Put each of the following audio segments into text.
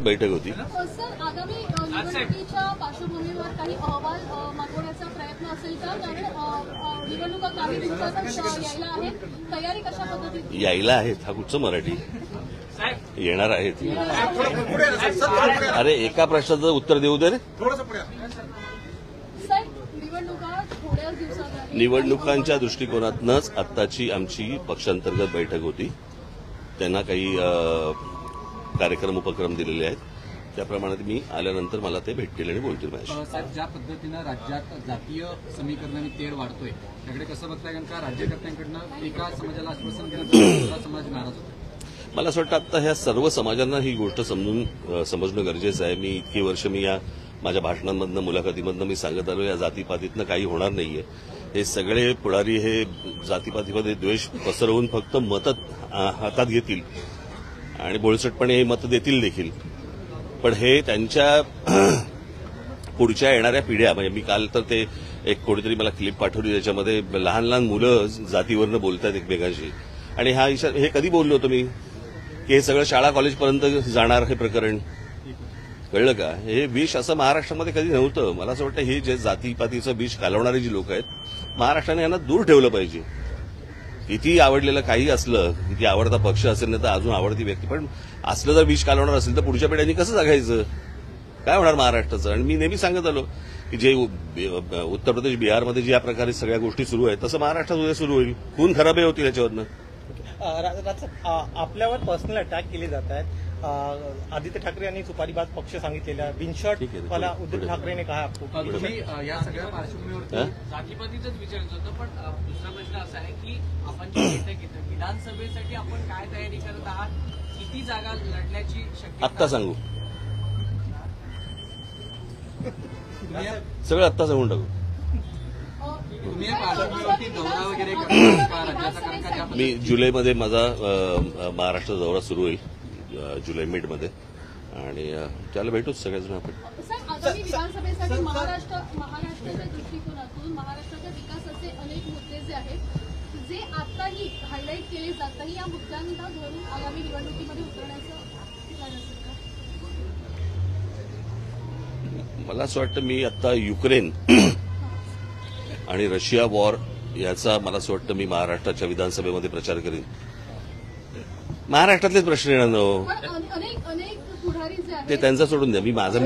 बैठक होती. सर, आगामी निवडणुकीच्या पार्श्वभूमीवर काही अहवाल मागवण्याचा प्रयत्न असेल का? कारण निवडणुका काही दिवसातच यायला आहेत. तयारी कशा पद्धतीने यायला आहेत? हा कुठचं मराठी? येणार आहेत. अरे एका प्रश्नाचं उत्तर देऊ दे रे. निवडणुकांच्या दृष्टिकोनातूनच आत्ताची आमची पक्षांतर्गत बैठक होती. त्यांना काही कार्यक्रम उपक्रम दिलेले आहेत. त्याप्रमाणे मी आल्यानंतर मला ते भेटतील आणि बोलतील माझ्याशी. साहेब, ज्या पद्धतीनं राज्यात जातीय समीकरणाने तेढ वाढतोय त्याकडे कसं बघताय? कारण का राज्यकर्त्यांकडनं एका समाजाला आश्वासन दिलं तर दुसरा समाज नाराज होतो. मला असं वाटतं आता ह्या सर्व समाजांना ही गोष्ट समजणं गरजेचं आहे. मी इतकी वर्ष या माझ्या भाषणांमधनं मुलाखतीमधनं मी सांगत आलो या जातीपातीतनं काही होणार नाहीये. हे सगळे पुढारी हे जातीपातीमध्ये द्वेष पसरवून फक्त मतं हातात घेतील आणि बोळसटपणे हे मतं देतील देखील. पण हे त्यांच्या पुढच्या येणाऱ्या पिढ्या, म्हणजे मी काल तर ते एक कोणीतरी मला क्लिप पाठवली त्याच्यामध्ये लहान लहान मुलं जातीवरनं बोलतात एकमेकांशी. आणि हे कधी बोललो होतो मी की हे सगळं शाळा कॉलेजपर्यंत जाणार हे प्रकरण, कळलं का? हे विष असं महाराष्ट्रामध्ये कधी नव्हतं. मला असं वाटतं हे जे जातीपातीचं विष घालवणारी जी लोक आहेत महाराष्ट्राने यांना दूर ठेवलं पाहिजे. किती आवडलेलं काही असलं, किती आवडता पक्ष असेल नाही तर अजून आवडती व्यक्ती, पण असलं जर विष घालवणार असेल तर पुढच्या पिढ्यांनी कसं जगायचं? काय होणार महाराष्ट्राचं? आणि मी नेहमी सांगत आलो की जे उत्तर प्रदेश बिहारमध्ये ज्या प्रकारे सगळ्या गोष्टी सुरू आहेत तसं महाराष्ट्रात उद्या सुरू होईल. खून खराबही होतील याच्यावरनं. आपल्यावर पर्सनल अटॅक केले जात आहेत. आदित्य ठाकरे यांनी सुपारीबाज पक्ष सांगितलेला. बिनशॉट वाला उद्धव ठाकरेने कहा आपको. तुम्ही या सगळ्या पार्श्वभूमीवरती जातीपातीचंच विचारायचं होतं. पण दुसरा प्रश्न असा आहे की आपण जी बैठक घेतो विधानसभेसाठी आपण काय तयारी करत आहात? किती जागा लढण्याची शक्यता? आत्ता सांगू, सगळं आत्ता सांगून टाकू. तुम्ही या पार्श्वभूमीवरती दौरा वगैरे करता का राज्याचा? कारण का मी जुलैमध्ये माझा महाराष्ट्र दौरा सुरू होईल, जुलै मिडमध्ये, आणि त्याला भेटूच सगळेजण आपण. आगामी विधानसभेसाठी महाराष्ट्राच्या दृष्टिकोनातून महाराष्ट्राच्या विकासाचे अनेक मुद्दे जे आहेत जे आताही हायलाईट केले जात नाही, या मुद्द्यांना धरून आगामी निवडणुकीमध्ये उतरण्याचं प्लॅन असेल का? मला असं वाटतं मी आता युक्रेन आणि रशिया वॉर याचा मला असं वाटतं मी महाराष्ट्राच्या विधानसभेमध्ये प्रचार करीन. महाराष्ट्रातलेच प्रश्न येणार नो ते त्यांचा सोडून द्या. मी माझा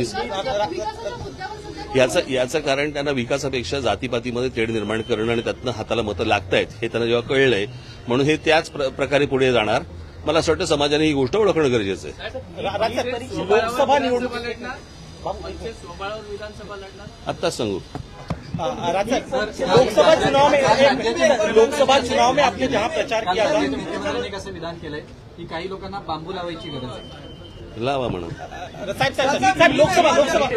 याचं कारण त्यांना विकासापेक्षा जातीपातीमध्ये तेढ निर्माण करणं आणि त्यातनं हाताला मतं लागतायत हे त्यांना जेव्हा कळलंय म्हणून हे त्याच प्रकारे पुढे जाणार. मला असं वाटतं समाजाने ही गोष्ट ओळखणं गरजेचं आहे. लोकसभा निवडणूक आत्ताच सांगू. लोकसभा चुनाव में आपने जहां प्रचार किया था, मुख्यमंत्र्यांनी कसं विधान केलंय की काही लोकांना बांबू लावायची गरज आहे. लावा म्हणून. साहेब लोकसभा